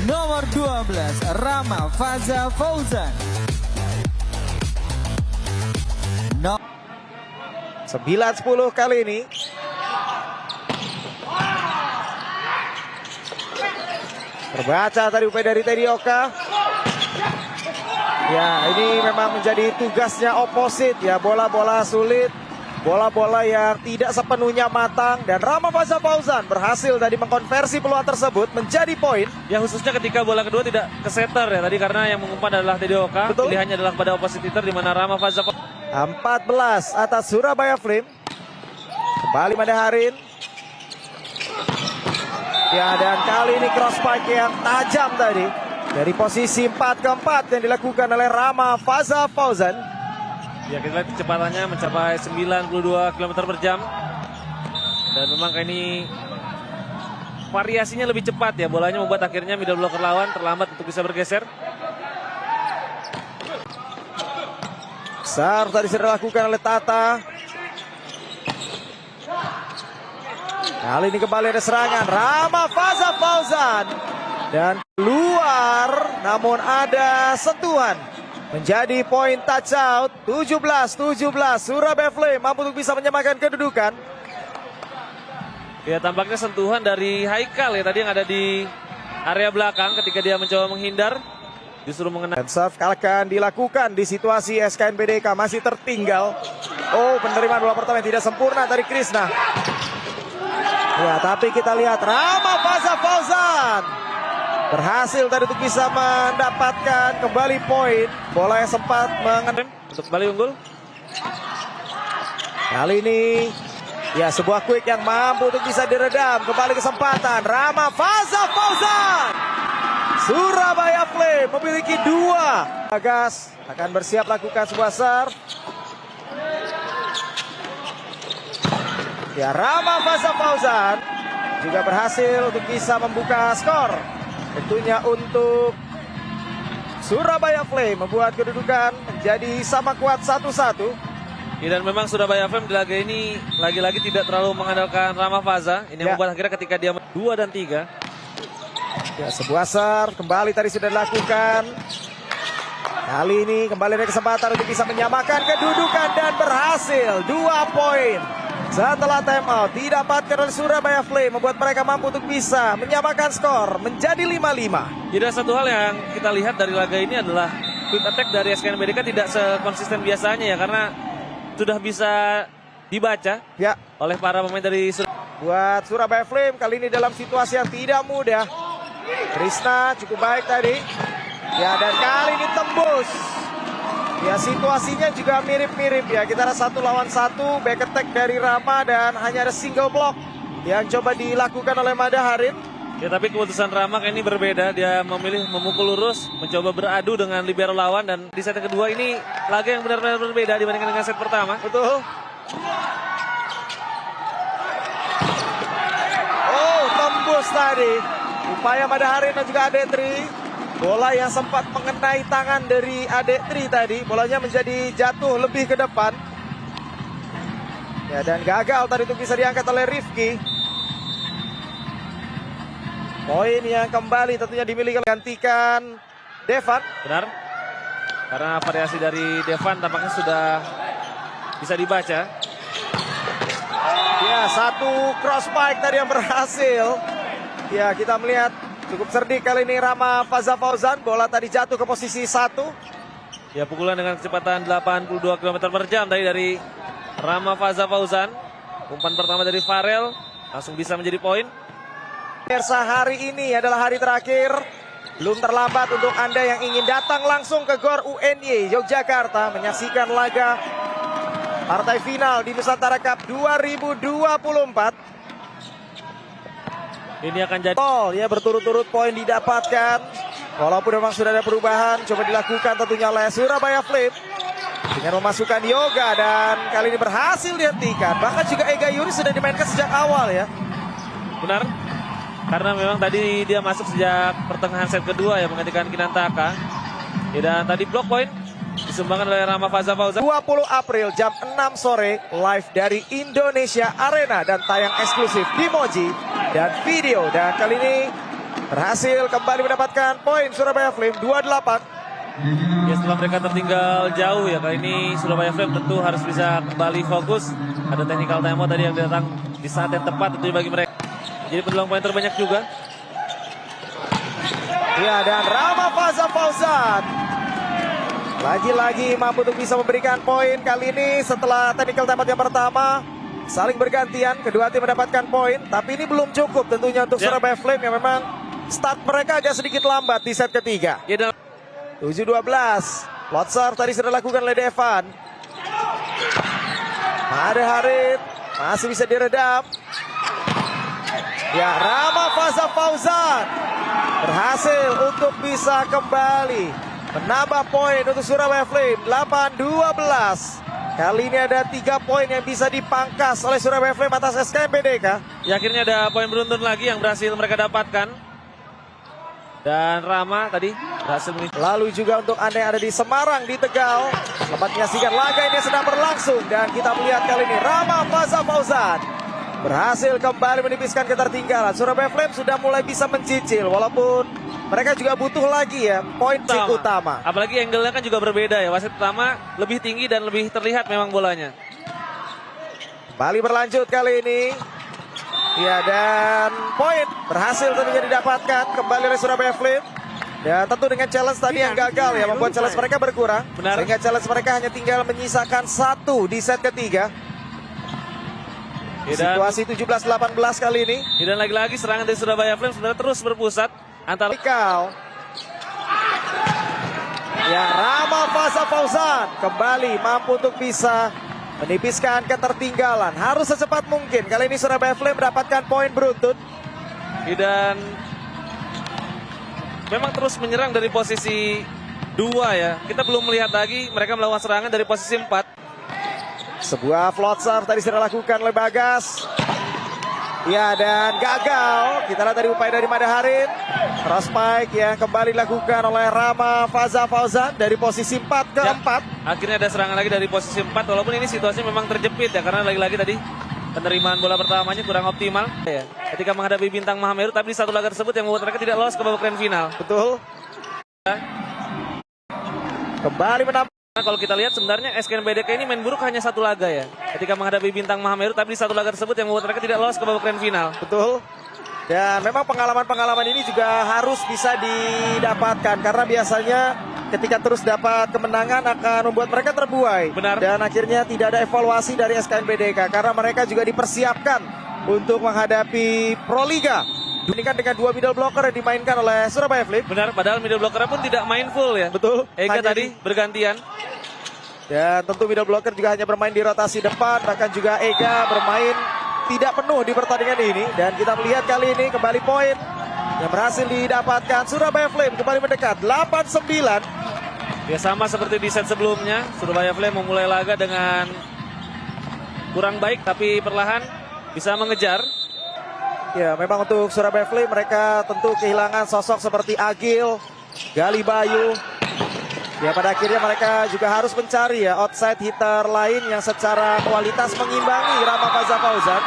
Nomor 12, Rama Faza Fauzan. 9-10 kali ini. Terbaca tadi upaya dari Teddy Oka. Ya, ini memang menjadi tugasnya oposit ya, bola-bola sulit, bola-bola yang tidak sepenuhnya matang, dan Rama Faza Fauzan berhasil tadi mengkonversi peluang tersebut menjadi poin. Ya, khususnya ketika bola kedua tidak ke setter ya tadi, karena yang mengumpan adalah Teddy Oka. Betul. Pilihannya adalah pada opposite hitter di mana Rama Faza 14 atas Surabaya Flames. Kembali Madaharin. Ya, dan kali ini cross spike yang tajam tadi dari posisi 4 ke 4 yang dilakukan oleh Rama Faza Fauzan. Ya, kita lihat kecepatannya mencapai 92 km per jam. Dan memang kali ini variasinya lebih cepat ya. Bolanya membuat akhirnya middle blocker lawan terlambat untuk bisa bergeser. Serve tadi sudah dilakukan oleh Tata. Kali ini kembali ada serangan Rama Faza Fauzan. Dan keluar, namun ada sentuhan. Menjadi poin touch out. 17-17 Surabaya Flames mampu untuk bisa menyamakan kedudukan. Ya, tampaknya sentuhan dari Haikal ya tadi yang ada di area belakang ketika dia mencoba menghindar. Justru mengenai. Dan serve akan dilakukan di situasi SKN BDK masih tertinggal. Oh, penerimaan bola pertama yang tidak sempurna dari Krisna. Ya, tapi kita lihat Rama Faza Fauzan berhasil tadi untuk bisa mendapatkan kembali poin. Bola yang sempat mengenai untuk kembali unggul. Kali ini ya sebuah quick yang mampu untuk bisa diredam. Kembali kesempatan Rama Faza Fauzan. Surabaya Flames memiliki 2. Bagas akan bersiap lakukan sebuah serve. Ya, Rama Faza Fauzan juga berhasil untuk bisa membuka skor. Tentunya untuk Surabaya Flames membuat kedudukan menjadi sama kuat 1-1. Ya, dan memang Surabaya Flames di laga ini lagi-lagi tidak terlalu mengandalkan Rama Faza. Ini yang membuat akhirnya ketika dia 2 dan 3. Ya, sebuah serve kembali tadi sudah dilakukan. Kali ini kembali ada kesempatan untuk bisa menyamakan kedudukan dan berhasil 2 poin. Setelah time out didapatkan oleh Surabaya Flames membuat mereka mampu untuk bisa menyamakan skor menjadi 5-5. Jadi satu hal yang kita lihat dari laga ini adalah quick attack dari SKN BDK tidak sekonsisten biasanya ya, karena sudah bisa dibaca Ya, oleh para pemain dari buat Surabaya Flames kali ini dalam situasi yang tidak mudah. Krisna cukup baik tadi. Ya, dan kali ini tembus. Ya, situasinya juga mirip-mirip ya. Kita ada 1 lawan 1 back attack dari Rama dan hanya ada single block yang coba dilakukan oleh Madaharin. Ya, tapi keputusan Rama ini berbeda. Dia memilih memukul lurus, mencoba beradu dengan libero lawan, dan di set kedua ini laga yang benar-benar berbeda dibandingkan dengan set pertama. Betul. Oh, tembus tadi. Upaya Madaharin dan juga Adetri. Bola yang sempat mengenai tangan dari Adetri tadi. Bolanya menjadi jatuh lebih ke depan. Ya, dan gagal tadi untuk bisa diangkat oleh Rifki. Poin yang kembali tentunya dimiliki oleh gantikan Devan. Benar. Karena variasi dari Devan tampaknya sudah bisa dibaca. Ya, 1 cross spike tadi yang berhasil. Ya, kita melihat cukup cerdik kali ini Rama Faza Fauzan. Bola tadi jatuh ke posisi 1. Ya, pukulan dengan kecepatan 82 km per jam tadi dari Rama Faza Fauzan. Umpan pertama dari Farel langsung bisa menjadi poin. Pemirsa, hari ini adalah hari terakhir. Belum terlambat untuk Anda yang ingin datang langsung ke GOR UNY Yogyakarta menyaksikan laga partai final di Nusantara Cup 2024. Ini akan jadi Ya, berturut-turut poin didapatkan. Walaupun memang sudah ada perubahan, coba dilakukan tentunya oleh Surabaya Flames dengan memasukkan Yoga, dan kali ini berhasil dihentikan. Bahkan juga Ega Yuri sudah dimainkan sejak awal ya. benar. Karena memang tadi dia masuk sejak pertengahan set kedua ya, menggantikan Kinantaka. Ya, dan tadi block point disumbangkan oleh Rama Faza Fauzan. 20 April jam 6 sore live dari Indonesia Arena dan tayang eksklusif di Moji dan video. Dan kali ini berhasil kembali mendapatkan poin Surabaya Flame 28. Ya, setelah mereka tertinggal jauh ya, kali ini Surabaya Flame tentu harus bisa kembali fokus. Ada technical timeout tadi yang datang di saat yang tepat tentunya bagi mereka. Jadi peluang poin terbanyak juga. Ya, dan Rama Fauzan lagi-lagi mampu untuk bisa memberikan poin kali ini setelah technical timeout yang pertama. Saling bergantian, kedua tim mendapatkan poin. Tapi ini belum cukup tentunya untuk Surabaya Flame yang memang start mereka agak sedikit lambat di set ketiga. Ya, dalam 7-12. Lot serve tadi sudah dilakukan oleh Devan. Ada Harit, masih bisa diredam. Ya, Rama Fauzan berhasil untuk bisa kembali menambah poin untuk Surabaya Flame 8-12. Kali ini ada 3 poin yang bisa dipangkas oleh Surabaya Flame atas SKM BDK. ya, akhirnya ada poin beruntun lagi yang berhasil mereka dapatkan. Dan Rama tadi berhasil Lalu juga untuk Anda yang ada di Semarang, di Tegal, tempat menyaksikan laga ini sedang berlangsung. Dan kita melihat kali ini Rama Fauzan berhasil kembali menipiskan ketertinggalan. Surabaya Flame sudah mulai bisa mencicil, walaupun mereka juga butuh lagi ya poin utama. Apalagi angle-nya kan juga berbeda ya. Wasit pertama lebih tinggi dan lebih terlihat memang bolanya. Kembali berlanjut kali ini. Ya, dan poin berhasil tentunya didapatkan kembali oleh Surabaya Flame. Dan tentu dengan challenge tadi yang gagal ya, membuat challenge mereka berkurang. Benar. Sehingga challenge mereka hanya tinggal menyisakan 1 di set ketiga. Situasi 17-18 kali ini. Dan lagi-lagi serangan dari Surabaya Flame sebenarnya terus berpusat antara Ikal. Ya, Rama Fauzan kembali mampu untuk bisa menipiskan ketertinggalan. Harus secepat mungkin. Kali ini Surabaya Flame mendapatkan poin beruntun. dan memang terus menyerang dari posisi 2 ya. Kita belum melihat lagi mereka melakukan serangan dari posisi 4. Sebuah float serve tadi sudah dilakukan oleh Bagas. Ya, dan gagal. Kita lihat dari upaya dari Madaharin. Cross spike yang kembali dilakukan oleh Rama Fauzan dari posisi 4 ke 4. Akhirnya ada serangan lagi dari posisi 4, walaupun ini situasinya memang terjepit ya, karena lagi-lagi tadi penerimaan bola pertamanya kurang optimal ya, ketika menghadapi Bintang Mahameru. Tapi di satu laga tersebut yang membuat mereka tidak lolos ke babak grand final. Betul. Kembali menambah. Nah, kalau kita lihat sebenarnya SKM BDK ini main buruk hanya 1 laga ya, ketika menghadapi Bintang Mahameru. Tapi di satu laga tersebut yang membuat mereka tidak lolos ke babak grand final. Betul. Dan memang pengalaman-pengalaman ini juga harus bisa didapatkan, karena biasanya ketika terus dapat kemenangan akan membuat mereka terbuai. Benar. Dan akhirnya tidak ada evaluasi dari SKM BDK, karena mereka juga dipersiapkan untuk menghadapi Proliga. Dibandingkan dengan 2 middle blocker yang dimainkan oleh Surabaya Flame. Benar, padahal middle blocker pun tidak main full ya. Betul. Ega tadi bergantian. Dan tentu middle blocker juga hanya bermain di rotasi depan, bahkan juga Ega bermain tidak penuh di pertandingan ini. Dan kita melihat kali ini kembali poin yang berhasil didapatkan Surabaya Flame kembali mendekat 8-9. Ya, sama seperti di set sebelumnya, Surabaya Flame memulai laga dengan kurang baik tapi perlahan bisa mengejar. Ya, memang untuk Surabaya Flame mereka tentu kehilangan sosok seperti Agil, Gali Bayu. Ya, pada akhirnya mereka juga harus mencari ya outside hitter lain yang secara kualitas mengimbangi Rama Fauzan.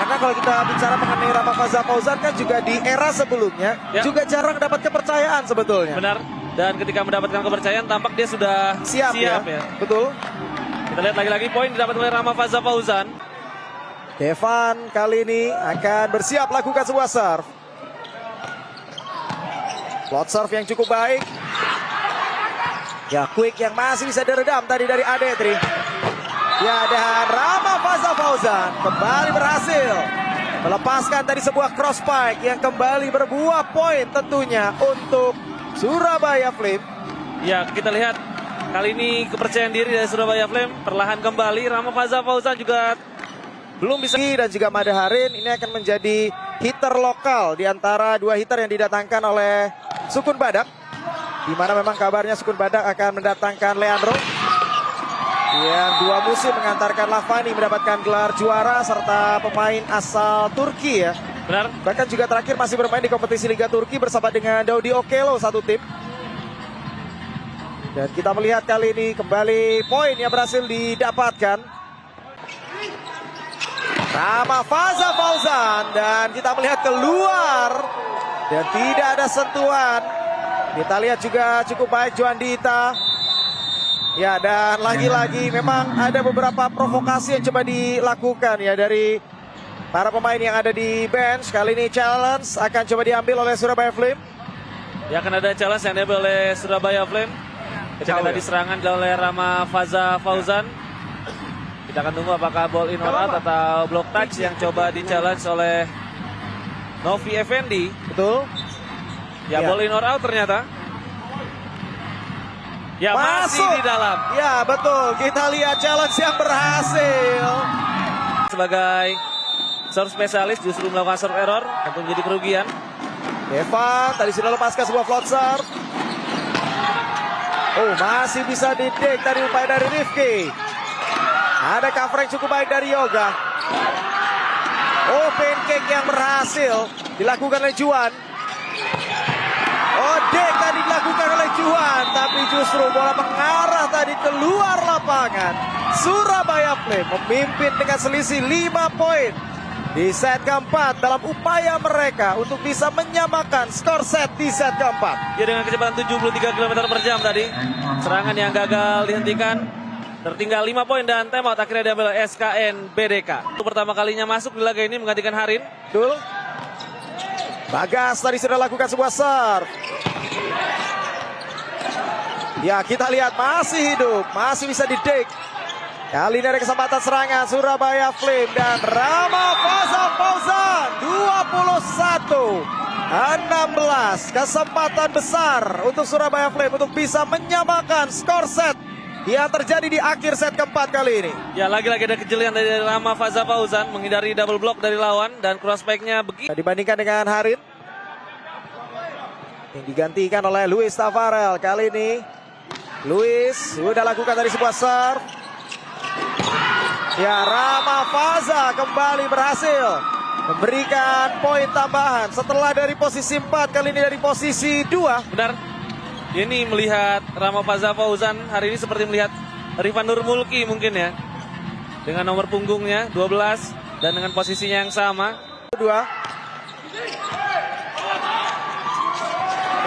Karena kalau kita bicara mengenai Rama Fauzan kan juga di era sebelumnya juga jarang dapat kepercayaan sebetulnya. Benar. Dan ketika mendapatkan kepercayaan tampak dia sudah siap ya. Betul. Kita lihat lagi-lagi poin didapat oleh Rama Fauzan. Devan kali ini akan bersiap lakukan sebuah serve. Float serve yang cukup baik. Ya, quick yang masih bisa diredam tadi dari Adetri. Ya, dan Rama Fauzan kembali berhasil melepaskan tadi sebuah cross spike yang kembali berbuah poin tentunya untuk Surabaya Flame. Ya, kita lihat kali ini kepercayaan diri dari Surabaya Flame perlahan kembali. Rama Fauzan juga belum bisa. Dan juga Madaharin ini akan menjadi hitter lokal di antara 2 hitter yang didatangkan oleh Sukun Badak. Di mana memang kabarnya Sukun Badak akan mendatangkan Leandro yang 2 musim mengantarkan Lavani mendapatkan gelar juara, serta pemain asal Turki ya. Benar. Bahkan juga terakhir masih bermain di kompetisi Liga Turki bersama dengan Daudi Okelo satu tim. Dan kita melihat kali ini kembali poin yang berhasil didapatkan Rama Fauzan, dan kita melihat keluar Dan tidak ada sentuhan. Kita lihat juga cukup baik Juandita. Ya, dan lagi-lagi memang ada beberapa provokasi yang coba dilakukan ya dari para pemain yang ada di bench. Kali ini challenge akan coba diambil oleh Surabaya Flame. Ya, akan ada challenge yang diambil oleh Surabaya Flame. Ketika tadi serangan oleh Rama Faza Fauzan. Kita akan tunggu apakah ball in or out atau block touch yang coba di-challenge oleh Novi Effendi. Betul. Ya, ball in or out ternyata. Ya, masih Masuk di dalam. Ya, betul. Kita lihat challenge yang berhasil. Sebagai serve spesialis justru melakukan serve error. Tentu menjadi kerugian. Evan tadi sudah lepaskan sebuah float serve. Oh, masih bisa didik dari upaya dari Rifki. Ada cover yang cukup baik dari Yoga. Oh, pancake yang berhasil dilakukan oleh Juan. Oh, dek tadi dilakukan oleh Juan, tapi justru bola mengarah tadi keluar lapangan. Surabaya Flame memimpin dengan selisih 5 poin di set keempat dalam upaya mereka untuk bisa menyamakan skor set di set keempat. Ya, dengan kecepatan 73 km per jam tadi. Serangan yang gagal dihentikan. Tertinggal 5 poin dan timeout akhirnya diambil oleh SKN BDK. Untuk pertama kalinya masuk di laga ini menggantikan Harin. Betul. Bagas tadi sudah lakukan sebuah serve. Ya, kita lihat masih hidup, masih bisa didik. Kali ini ada kesempatan serangan Surabaya Flame dan Rama Faza Fauzan 21-16. Kesempatan besar untuk Surabaya Flame untuk bisa menyamakan skor set yang terjadi di akhir set keempat kali ini. Ya, lagi-lagi ada kejelian dari Rama Faza Fauzan menghindari double block dari lawan dan cross back-nya begitu. Dibandingkan dengan Harin yang digantikan oleh Luis Tafarel. Kali ini Luis sudah lakukan dari sebuah serve. Ya, Rama Faza kembali berhasil memberikan poin tambahan setelah dari posisi 4, kali ini dari posisi 2. Benar. Ini melihat Rama Faza Fauzan hari ini seperti melihat Rifan Nurmulki mungkin ya. Dengan nomor punggungnya 12 dan dengan posisinya yang sama. 2.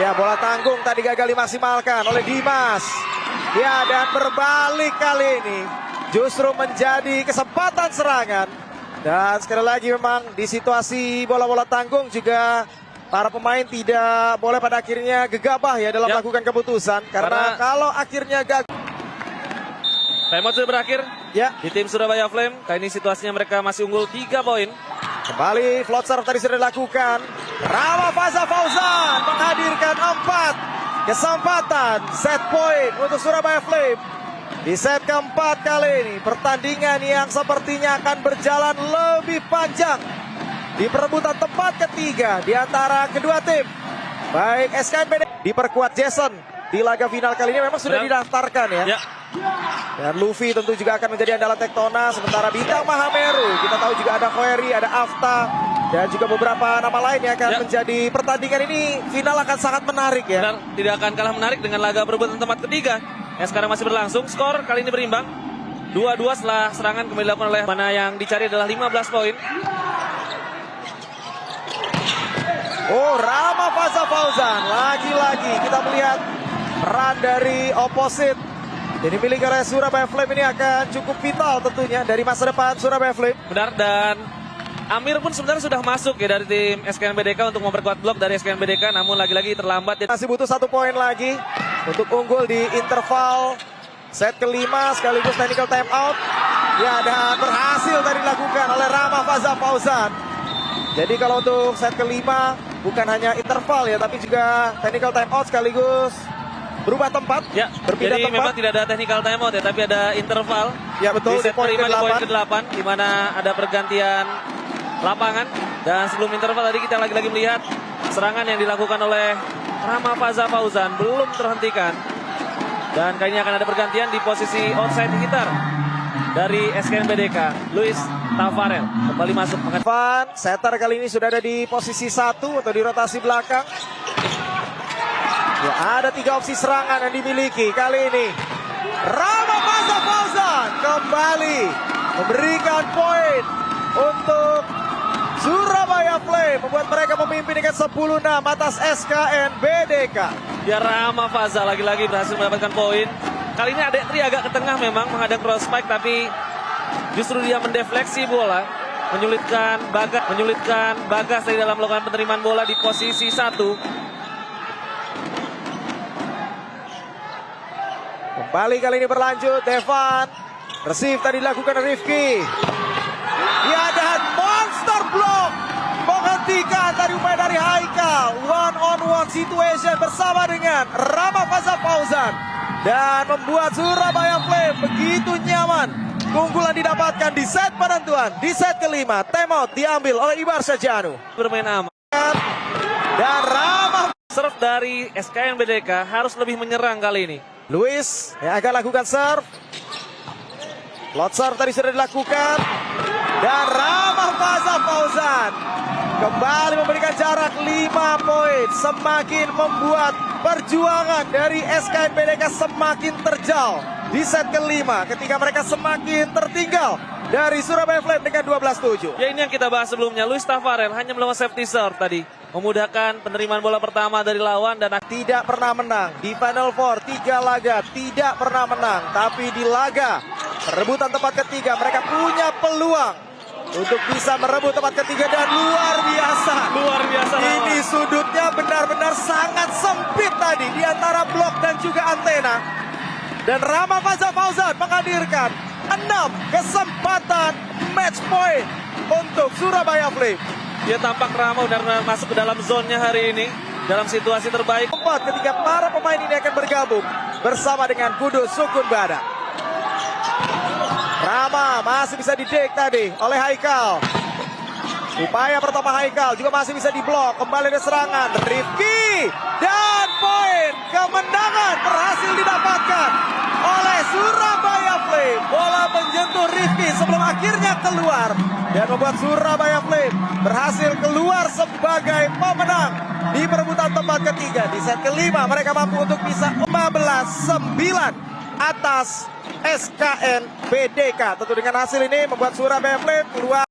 Ya, bola tanggung tadi gagal dimaksimalkan oleh Dimas. Ya, dan berbalik kali ini justru menjadi kesempatan serangan. Dan sekali lagi memang di situasi bola-bola tanggung juga para pemain tidak boleh pada akhirnya gegabah ya dalam melakukan keputusan. Karena kalau akhirnya gagal. Timeout sudah berakhir Ya, di tim Surabaya Flame. Kali ini situasinya mereka masih unggul 3 poin. kembali float serve tadi sudah dilakukan. Rama Faza Fauzan menghadirkan 4 kesempatan set point untuk Surabaya Flame. Di set keempat kali ini pertandingan yang sepertinya akan berjalan lebih panjang di perebutan tempat ketiga di antara kedua tim. Baik SKNBD diperkuat Jason di laga final kali ini memang sudah didaftarkan ya. Dan Luffy tentu juga akan menjadi andalan Tektona. Sementara bintang Mahameru kita tahu juga ada Khoeri, ada Afta dan juga beberapa nama lain yang akan menjadi pertandingan ini. Final akan sangat menarik ya. Benar, tidak akan kalah menarik dengan laga perebutan tempat ketiga yang sekarang masih berlangsung. Skor kali ini berimbang 2-2 setelah serangan kembali dilakukan oleh mana yang dicari adalah 15 poin. Oh, Rama Faza Fauzan lagi-lagi kita melihat peran dari oposit jadi milik oleh Surabaya Flame ini akan cukup vital tentunya dari masa depan Surabaya Flame. Benar, dan Amir pun sebenarnya sudah masuk ya dari tim SKN BDK untuk memperkuat blok dari SKN BDK, namun lagi-lagi terlambat. Masih butuh 1 poin lagi untuk unggul di interval set kelima sekaligus technical time out. Ya, dan berhasil tadi dilakukan oleh Rama Faza Fauzan. Jadi kalau untuk set kelima bukan hanya interval ya, tapi juga technical time out sekaligus berubah tempat. Ya, berpindah jadi tempat. memang tidak ada technical timeout ya, tapi ada interval. Ya betul, di set kelima di poin ke-8 di mana ada pergantian lapangan. Dan sebelum interval tadi kita lagi-lagi melihat serangan yang dilakukan oleh Rama Faza Fauzan belum terhentikan. Dan kayaknya akan ada pergantian di posisi outside hitter dari SKN BDK. Luis Tafarel kembali masuk. Van setter kali ini sudah ada di posisi 1 atau di rotasi belakang. Ya, ada 3 opsi serangan yang dimiliki kali ini. Rama Faza Fauzan kembali memberikan poin untuk Surabaya Flame membuat mereka memimpin dengan 10-6 atas SKN BDK. Ya, Rama Faza lagi-lagi berhasil mendapatkan poin. Kali ini Adek Tri agak ke tengah memang menghadang cross spike, tapi justru dia mendefleksi bola, menyulitkan Bagas dari dalam melakukan penerimaan bola di posisi 1. Kembali kali ini berlanjut, Devan. Receive tadi dilakukan Rifki. Ya, dan monster block menghentikan tadi upaya dari Haikal. One on one situation bersama dengan Rama Faza Fauzan. Dan membuat Surabaya Flame begitu nyaman. Keunggulan didapatkan di set penentuan. Di set kelima, timeout diambil oleh Ibar Sajanu. Bermain aman. Dan Rama Serve dari SKN BDK harus lebih menyerang kali ini. Luis yang akan lakukan serve. Lot serve tadi sudah dilakukan. Dan Rama Faza Fauzan kembali memberikan jarak 5 poin. Semakin membuat perjuangan dari SKN BDK semakin terjal di set kelima ketika mereka semakin tertinggal dari Surabaya Flame dengan 12-7. Ya, ini yang kita bahas sebelumnya. Luis Tafarel hanya melakukan safety serve tadi, memudahkan penerimaan bola pertama dari lawan dan Tidak pernah menang di Final Four, 3 laga tidak pernah menang. Tapi di laga perebutan tempat ketiga mereka punya peluang untuk bisa merebut tempat ketiga dan luar biasa. luar biasa. Ini sudutnya benar-benar sangat sempit tadi di antara blok dan juga antena. Dan Rama Faza Fauzan menghadirkan 6 kesempatan match point untuk Surabaya Flame. Dia tampak Rama benar-benar masuk ke dalam zonnya hari ini dalam situasi terbaik. Ketika para pemain ini akan bergabung bersama dengan Kudus Sukun Badak. Rama masih bisa didik tadi oleh Haikal. Upaya pertama Haikal juga masih bisa diblok. Kembali ada serangan Rifki. Dan poin kemenangan berhasil didapatkan oleh Surabaya Flame. Bola menyentuh Rifki sebelum akhirnya keluar. Dan membuat Surabaya Flame berhasil keluar sebagai pemenang di perebutan tempat ketiga. Di set kelima mereka mampu untuk bisa 15-9 atas SKN BDK. Tentu dengan hasil ini membuat Surabaya Flame keluar.